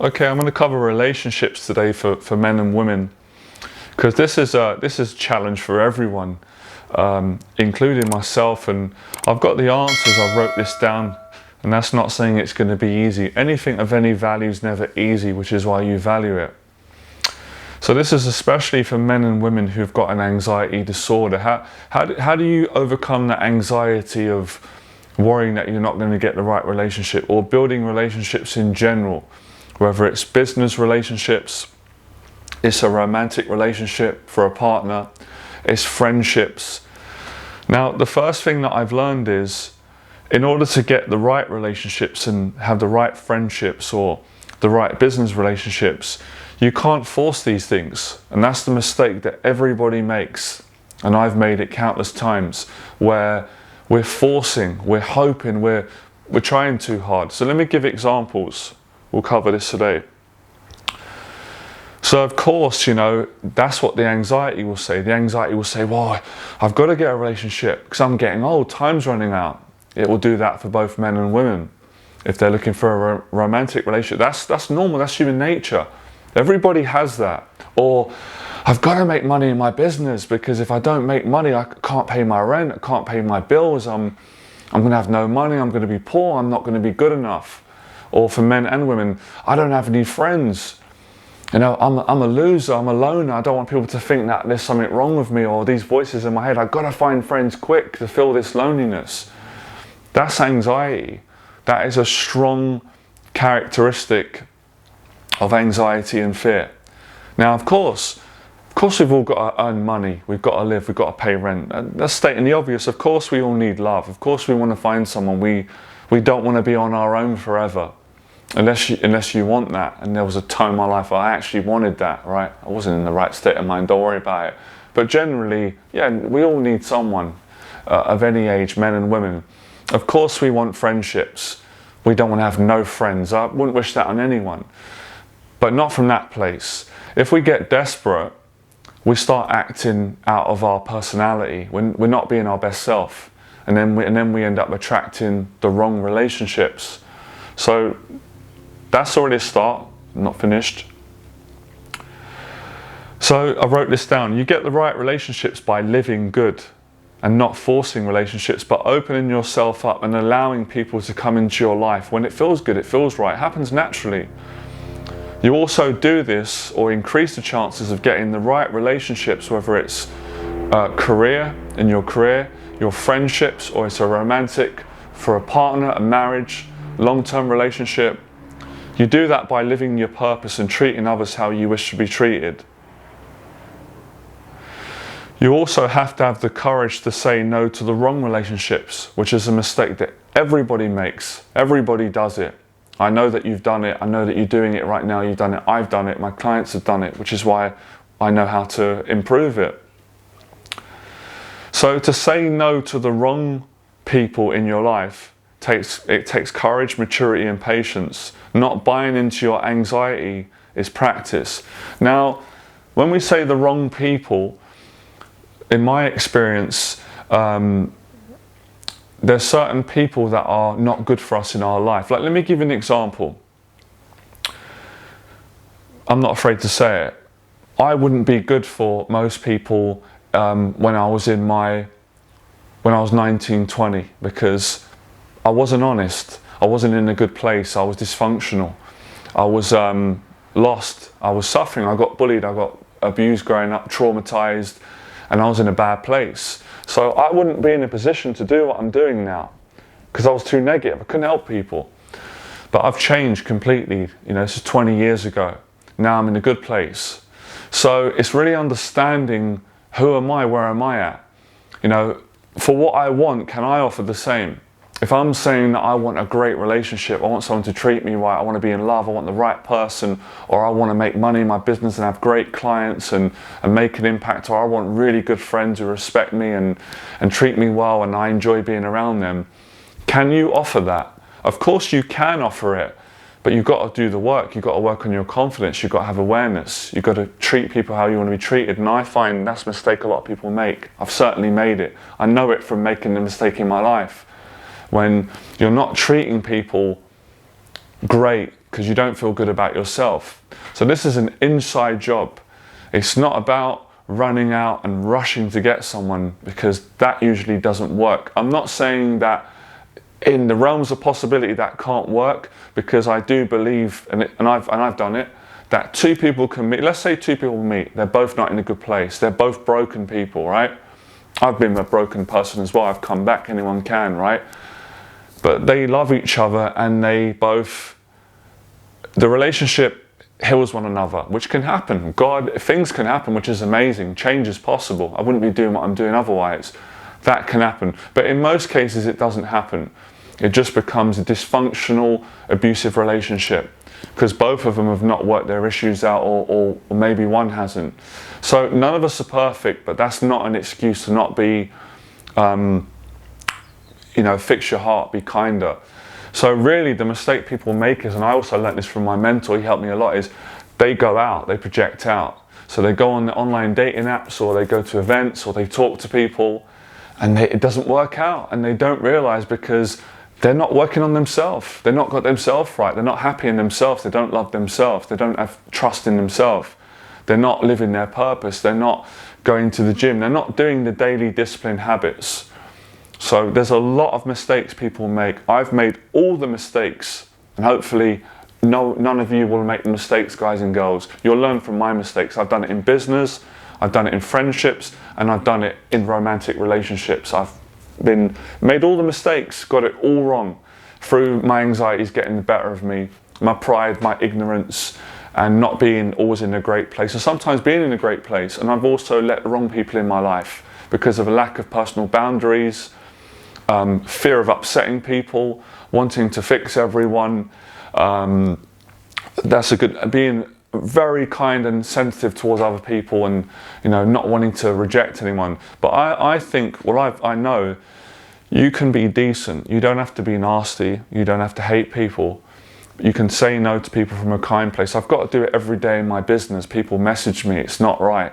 Okay, I'm going to cover relationships today for men and women, because this is a challenge for everyone, including myself. And I've got the answers. I wrote this down, and that's not saying it's going to be easy. Anything of any value is never easy, which is why you value it. So this is especially for men and women who've got an anxiety disorder. How do you overcome that anxiety of worrying that you're not going to get the right relationship, or building relationships in general? Whether it's business relationships, it's a romantic relationship for a partner, it's friendships. Now, the first thing that I've learned is, in order to get the right relationships and have the right friendships or the right business relationships, you can't force these things. And that's the mistake that everybody makes. And I've made it countless times, where we're forcing, we're hoping, we're trying too hard. So let me give examples. We'll cover this today. So of course, that's what the anxiety will say. The anxiety will say, well, I've got to get a relationship because I'm getting old, time's running out. It will do that for both men and women. If they're looking for a romantic relationship, that's normal, that's human nature. Everybody has that. Or, I've got to make money in my business, because if I don't make money, I can't pay my rent, I can't pay my bills, I'm going to have no money, I'm going to be poor, I'm not going to be good enough. Or for men and women, I don't have any friends. I'm a loser, I'm a loner, I don't want people to think that there's something wrong with me, or these voices in my head, I've got to find friends quick to fill this loneliness. That's anxiety. That is a strong characteristic of anxiety and fear. Now, of course we've all got to earn money, we've got to live, we've got to pay rent. That's stating the obvious. Of course we all need love. Of course we want to find someone. We don't want to be on our own forever. Unless you want that. And there was a time in my life I actually wanted that, right? I wasn't in the right state of mind, don't worry about it. But generally, yeah, we all need someone of any age, men and women. Of course we want friendships. We don't want to have no friends. I wouldn't wish that on anyone. But not from that place. If we get desperate, we start acting out of our personality. We're not being our best self. And then we end up attracting the wrong relationships. So that's already a start, not finished. So I wrote this down. You get the right relationships by living good and not forcing relationships, but opening yourself up and allowing people to come into your life. When it feels good, it feels right. It happens naturally. You also do this, or increase the chances of getting the right relationships, whether it's in your career, your friendships, or it's a romantic, for a partner, a marriage, long-term relationship. You do that by living your purpose and treating others how you wish to be treated. You also have to have the courage to say no to the wrong relationships, which is a mistake that everybody makes. Everybody does it. I know that you've done it. I know that you're doing it right now. You've done it. I've done it. My clients have done it, which is why I know how to improve it. So to say no to the wrong people in your life takes courage, maturity, and patience. Not buying into your anxiety is practice. Now, when we say the wrong people, in my experience, there's certain people that are not good for us in our life. Like, let me give you an example. I'm not afraid to say it. I wouldn't be good for most people when I was 19, 20, because I wasn't honest. I wasn't in a good place. I was dysfunctional. I was lost. I was suffering. I got bullied. I got abused growing up, traumatized, and I was in a bad place. So I wouldn't be in a position to do what I'm doing now, because I was too negative. I couldn't help people. But I've changed completely. This is 20 years ago. Now I'm in a good place. So it's really understanding, who am I, where am I at? For what I want, can I offer the same? If I'm saying that I want a great relationship, I want someone to treat me right, I want to be in love, I want the right person, or I want to make money in my business and have great clients and make an impact, or I want really good friends who respect me and treat me well and I enjoy being around them. Can you offer that? Of course you can offer it, but you've got to do the work. You've got to work on your confidence. You've got to have awareness. You've got to treat people how you want to be treated. And I find that's a mistake a lot of people make. I've certainly made it. I know it from making the mistake in my life. When you're not treating people great, because you don't feel good about yourself. So this is an inside job. It's not about running out and rushing to get someone, because that usually doesn't work. I'm not saying that in the realms of possibility that can't work, because I do believe, and I've done it, that two people can meet. Let's say two people meet, they're both not in a good place, they're both broken people, right? I've been a broken person as well, I've come back, anyone can, right? But they love each other, and the relationship heals one another, which can happen. Things can happen, which is amazing. Change is possible. I wouldn't be doing what I'm doing otherwise. That can happen. But in most cases, it doesn't happen. It just becomes a dysfunctional, abusive relationship, because both of them have not worked their issues out, or maybe one hasn't. So none of us are perfect, but that's not an excuse to not be, fix your heart, be kinder. So really the mistake people make is, and I also learned this from my mentor, he helped me a lot, is they go out, they project out. So they go on the online dating apps, or they go to events, or they talk to people, and it doesn't work out, and they don't realize, because they're not working on themselves. They're not got themselves right. They're not happy in themselves. They don't love themselves. They don't have trust in themselves. They're not living their purpose. They're not going to the gym. They're not doing the daily discipline habits. So there's a lot of mistakes people make. I've made all the mistakes, and hopefully none of you will make the mistakes, guys and girls. You'll learn from my mistakes. I've done it in business, I've done it in friendships, and I've done it in romantic relationships. I've made all the mistakes, got it all wrong, through my anxieties getting the better of me, my pride, my ignorance, and not being always in a great place, and sometimes being in a great place. And I've also let the wrong people in my life because of a lack of personal boundaries, fear of upsetting people, wanting to fix everyone. Being very kind and sensitive towards other people, and not wanting to reject anyone. But I think, I know you can be decent. You don't have to be nasty. You don't have to hate people. You can say no to people from a kind place. I've got to do it every day in my business. People message me, it's not right.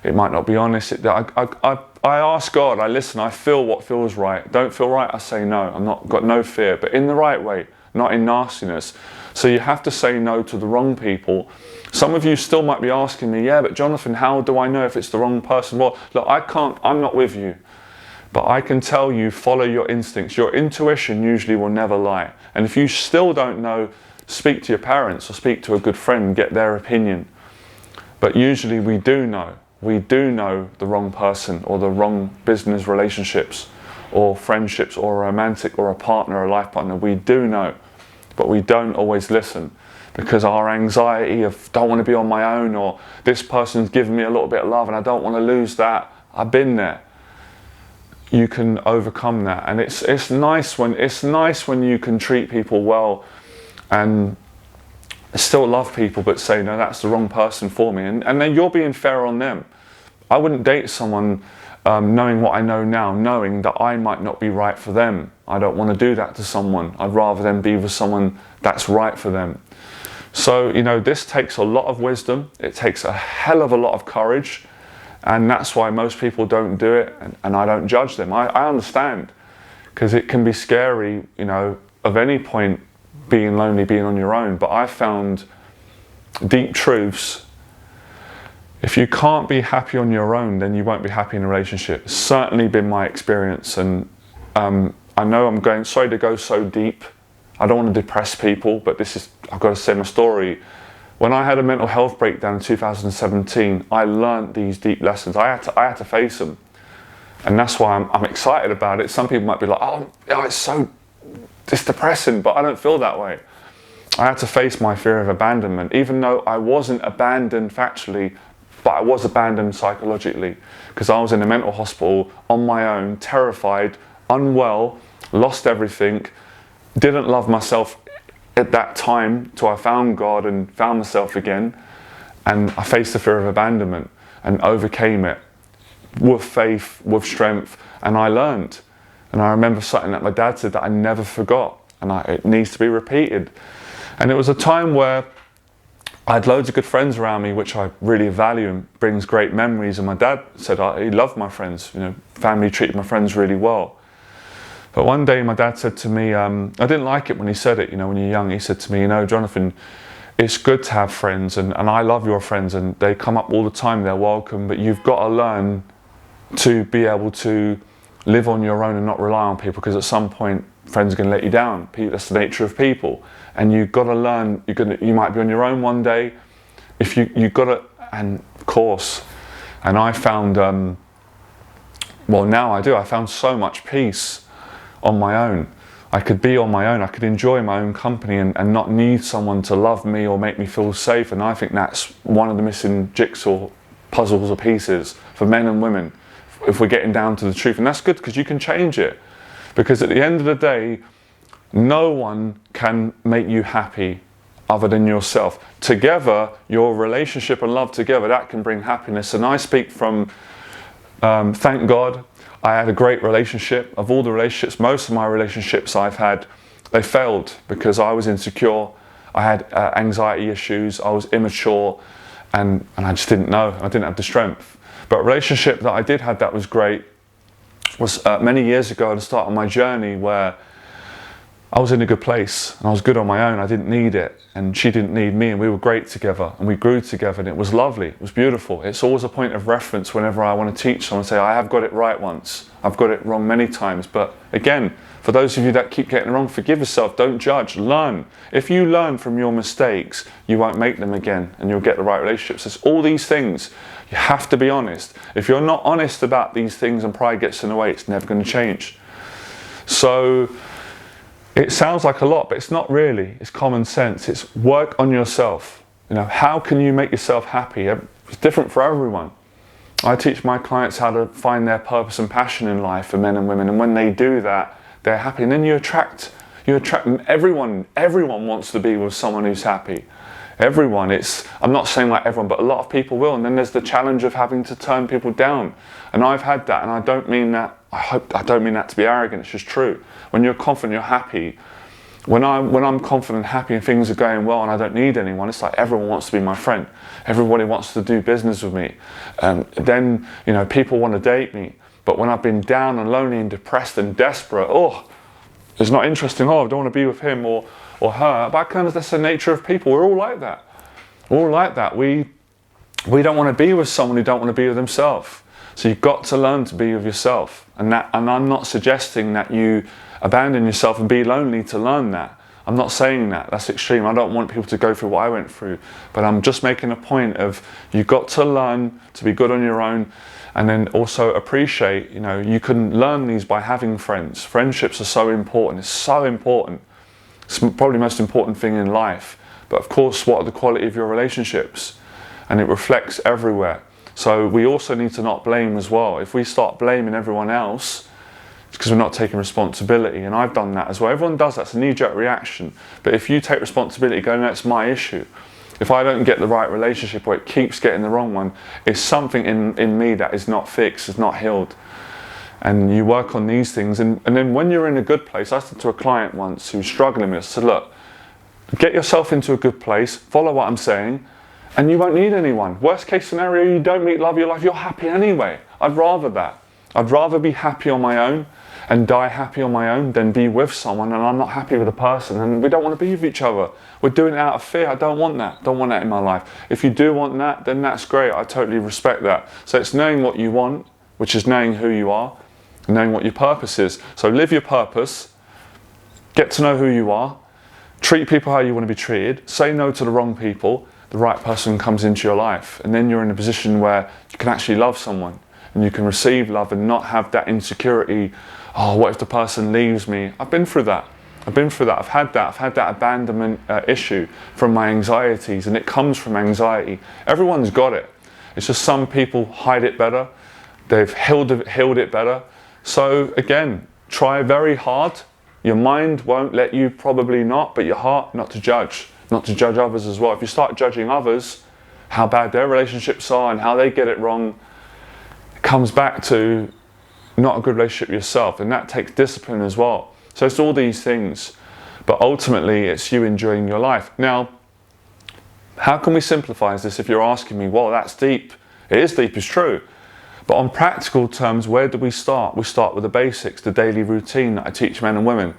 It might not be honest. I ask God, I listen, I feel what feels right. Don't feel right, I say no. Got no fear, but in the right way, not in nastiness. So you have to say no to the wrong people. Some of you still might be asking me, yeah, but Jonathan, how do I know if it's the wrong person? Well, look, I'm not with you. But I can tell you, follow your instincts. Your intuition usually will never lie. And if you still don't know, speak to your parents or speak to a good friend and get their opinion. But usually we do know. We do know the wrong person, or the wrong business relationships, or friendships, or a romantic, or a partner, a life partner. We do know, but we don't always listen, because our anxiety of don't want to be on my own, or this person's giving me a little bit of love and I don't want to lose that. I've been there. You can overcome that, and it's nice when you can treat people well and still love people, but say, no, that's the wrong person for me, and then you're being fair on them. I wouldn't date someone knowing what I know now, knowing that I might not be right for them. I don't want to do that to someone. I'd rather them be with someone that's right for them. So this takes a lot of wisdom. It takes a hell of a lot of courage, and that's why most people don't do it, and I don't judge them. I understand, because it can be scary, of any point, being lonely, being on your own. But I found deep truths. If you can't be happy on your own, then you won't be happy in a relationship. It's certainly been my experience, and I know sorry to go so deep. I don't want to depress people, but I've got to say my story. When I had a mental health breakdown in 2017, I learned these deep lessons. I had to face them, and that's why I'm excited about it. Some people might be like, oh, it's depressing, but I don't feel that way. I had to face my fear of abandonment, even though I wasn't abandoned factually, but I was abandoned psychologically, because I was in a mental hospital on my own, terrified, unwell, lost everything, didn't love myself at that time till I found God and found myself again, and I faced the fear of abandonment and overcame it with faith, with strength, and I learned. And I remember something that my dad said that I never forgot, and it needs to be repeated. And it was a time where I had loads of good friends around me, which I really value and brings great memories. And my dad said he loved my friends. Family treated my friends really well. But one day my dad said to me, I didn't like it when he said it, when you're young, he said to me, Jonathan, it's good to have friends, and I love your friends, and they come up all the time, they're welcome, but you've got to learn to be able to live on your own and not rely on people, because at some point friends are going to let you down. That's the nature of people, and you've got to learn. You might be on your own one day. If you've got to, and of course, and I found, now I do. I found so much peace on my own. I could be on my own. I could enjoy my own company and not need someone to love me or make me feel safe. And I think that's one of the missing jigsaw puzzles or pieces for men and women, if we're getting down to the truth. And that's good, because you can change it. Because at the end of the day, no one can make you happy other than yourself. Together, your relationship and love together, that can bring happiness. And I speak from, thank God, I had a great relationship. Of all the relationships, most of my relationships I've had, they failed because I was insecure. I had anxiety issues. I was immature, and I just didn't know. I didn't have the strength. But a relationship that I did have that was great was many years ago at the start of my journey, where I was in a good place and I was good on my own. I didn't need it, and she didn't need me, and we were great together and we grew together, and it was lovely. It was beautiful. It's always a point of reference whenever I want to teach someone, say, I have got it right once. I've got it wrong many times. But again, for those of you that keep getting it wrong, forgive yourself. Don't judge. Learn. If you learn from your mistakes, you won't make them again, and you'll get the right relationships. It's all these things. You have to be honest. If you're not honest about these things and pride gets in the way, it's never going to change. So it sounds like a lot, but it's not really. It's common sense. It's work on yourself. How can you make yourself happy? It's different for everyone. I teach my clients how to find their purpose and passion in life, for men and women, and when they do that, they're happy. And then you attract everyone. Everyone wants to be with someone who's happy. Everyone. I'm not saying like everyone, but a lot of people will. And then there's the challenge of having to turn people down. And I've had that, and I don't mean that. I don't mean that to be arrogant. It's just true. When you're confident, you're happy. When I'm confident, happy, and things are going well, and I don't need anyone, it's like everyone wants to be my friend. Everybody wants to do business with me. Then people want to date me. But when I've been down and lonely and depressed and desperate, it's not interesting. I don't want to be with him or her. But that's the nature of people. We're all like that. We're all like that. We don't want to be with someone who don't want to be with themselves. So you've got to learn to be with yourself. And I'm not suggesting that you abandon yourself and be lonely to learn that. I'm not saying that. That's extreme. I don't want people to go through what I went through. But I'm just making a point of, you've got to learn to be good on your own, and then also appreciate, you can learn these by having friends. Friendships are so important. It's so important. It's probably the most important thing in life. But of course, what are the quality of your relationships? And it reflects everywhere. So we also need to not blame as well. If we start blaming everyone else, it's because we're not taking responsibility. And I've done that as well. Everyone does that. It's a knee-jerk reaction. But if you take responsibility, go, no, it's my issue. If I don't get the right relationship, or it keeps getting the wrong one, it's something in me that is not fixed, is not healed. And you work on these things. And then when you're in a good place, I said to a client once who was struggling with it, I said, look, get yourself into a good place, follow what I'm saying, and you won't need anyone. Worst case scenario, you don't meet love of your life, you're happy anyway. I'd rather that. I'd rather be happy on my own and die happy on my own than be with someone and I'm not happy with a person and we don't want to be with each other. We're doing it out of fear. I don't want that. Don't want that in my life. If you do want that, then that's great. I totally respect that. So it's knowing what you want, which is knowing who you are, and knowing what your purpose is. So live your purpose, get to know who you are, treat people how you want to be treated, say no to the wrong people, the right person comes into your life, and then you're in a position where you can actually love someone and you can receive love and not have that insecurity, oh, what if the person leaves me? I've been through that. I've had that abandonment issue from my anxieties, and it comes from anxiety. Everyone's got it. It's just some people hide it better. They've healed it better. So again, try very hard. Your mind won't let you, probably not, but your heart, not to judge others as well. If you start judging others, how bad their relationships are and how they get it wrong, it comes back to not a good relationship yourself, and that takes discipline as well. So it's all these things, but ultimately it's you enjoying your life. Now, how can we simplify this if you're asking me, well, that's deep. It is deep, it's true. But on practical terms, where do we start? We start with the basics, the daily routine that I teach men and women.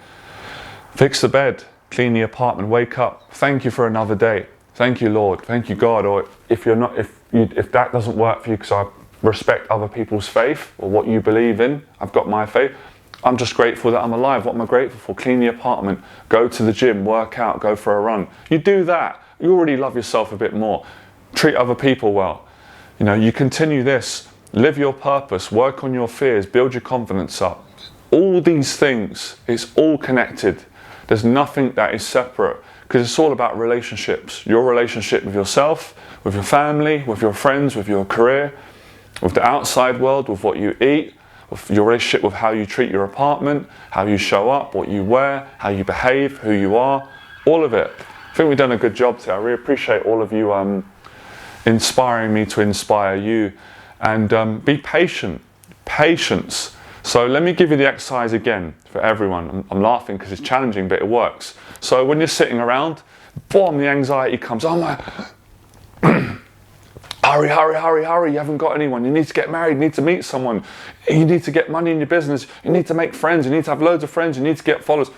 Fix the bed, clean the apartment, wake up, thank you for another day. Thank you, Lord, thank you, God. Or if that doesn't work for you, because I respect other people's faith or what you believe in, I've got my faith. I'm just grateful that I'm alive. What am I grateful for? Clean the apartment, go to the gym, work out, go for a run. You do that, you already love yourself a bit more. Treat other people well. You know, you continue this, live your purpose, work on your fears, build your confidence up. All these things, it's all connected. There's nothing that is separate, because it's all about relationships. Your relationship with yourself, with your family, with your friends, with your career, with the outside world, with what you eat, with your relationship with how you treat your apartment, how you show up, what you wear, how you behave, who you are, all of it. I think we've done a good job today. I really appreciate all of you inspiring me to inspire you. And be patient, patience. So let me give you the exercise again for everyone. I'm laughing because it's challenging, but it works. So when you're sitting around, boom, the anxiety comes. Oh my, hurry, hurry, hurry, hurry, you haven't got anyone. You need to get married, you need to meet someone. You need to get money in your business. You need to make friends, you need to have loads of friends, you need to get followers.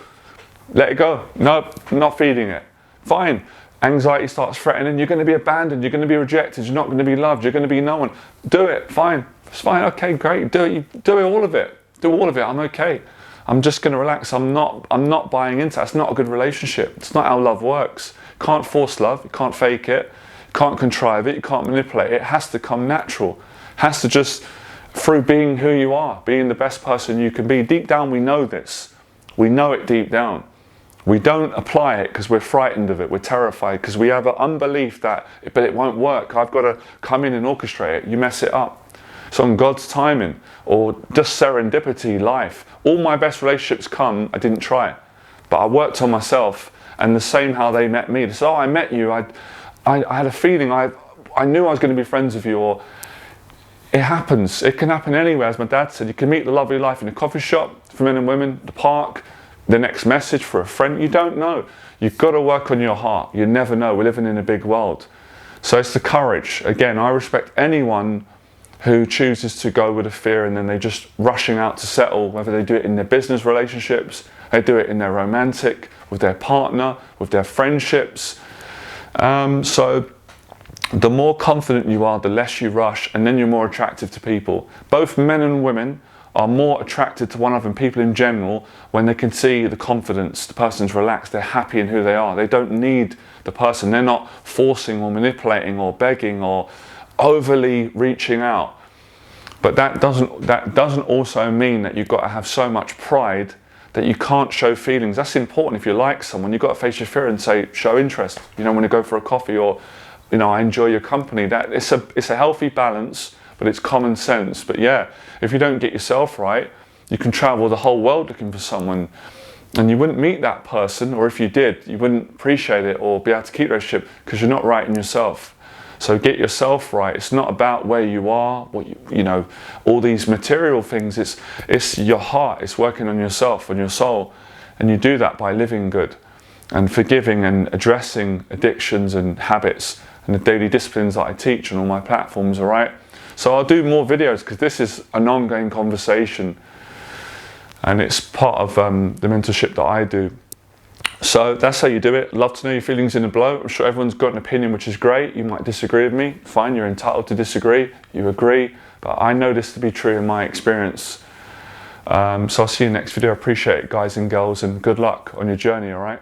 Let it go. No, not feeding it. Fine. Anxiety starts threatening, you're going to be abandoned, you're going to be rejected, you're not going to be loved, you're going to be no one. Do it, fine. It's fine, okay, great. Do it, all of it. Do all of it, I'm okay. I'm just going to relax. I'm not buying into that. It's not a good relationship. It's not how love works. You can't force love, you can't fake it, you can't contrive it, you can't manipulate it. It has to come natural. It has to just, through being who you are, being the best person you can be. Deep down we know this. We know it deep down. We don't apply it because we're frightened of it, we're terrified, because we have an unbelief that, but it won't work, I've got to come in and orchestrate it. You mess it up. So on God's timing, or just serendipity, life. All my best relationships come, I didn't try, but I worked on myself, and the same how they met me. They said, oh, I met you, I had a feeling, I knew I was going to be friends with you, or it happens. It can happen anywhere, as my dad said. You can meet the love of your life in a coffee shop, for men and women, the park, the next message for a friend. You don't know. You've got to work on your heart. You never know. We're living in a big world. So it's the courage. Again, I respect anyone who chooses to go with a fear and then they're just rushing out to settle, whether they do it in their business relationships, they do it in their romantic, with their partner, with their friendships. So the more confident you are, the less you rush, and then you're more attractive to people. Both men and women are more attracted to one another, and people in general, when they can see the confidence, the person's relaxed, they're happy in who they are. They don't need the person. They're not forcing or manipulating or begging or overly reaching out. But that doesn't also mean that you've got to have so much pride that you can't show feelings. That's important. If you like someone, you've got to face your fear and say, show interest. You know, when you go for a coffee, or, you know, I enjoy your company. That it's a healthy balance, but it's common sense. But yeah, if you don't get yourself right, you can travel the whole world looking for someone, and you wouldn't meet that person, or if you did, you wouldn't appreciate it or be able to keep the relationship because you're not right in yourself. So get yourself right. It's not about where you are, what you know, all these material things. It's your heart. It's working on yourself and your soul, and you do that by living good and forgiving and addressing addictions and habits and the daily disciplines that I teach on all my platforms. All right. So I'll do more videos because this is an ongoing conversation, and it's part of the mentorship that I do. So that's how you do it. Love to know your feelings in the below. I'm sure everyone's got an opinion, which is great. You might disagree with me. Fine, you're entitled to disagree. You agree. But I know this to be true in my experience. So I'll see you in the next video. I appreciate it, guys and girls, and good luck on your journey, all right?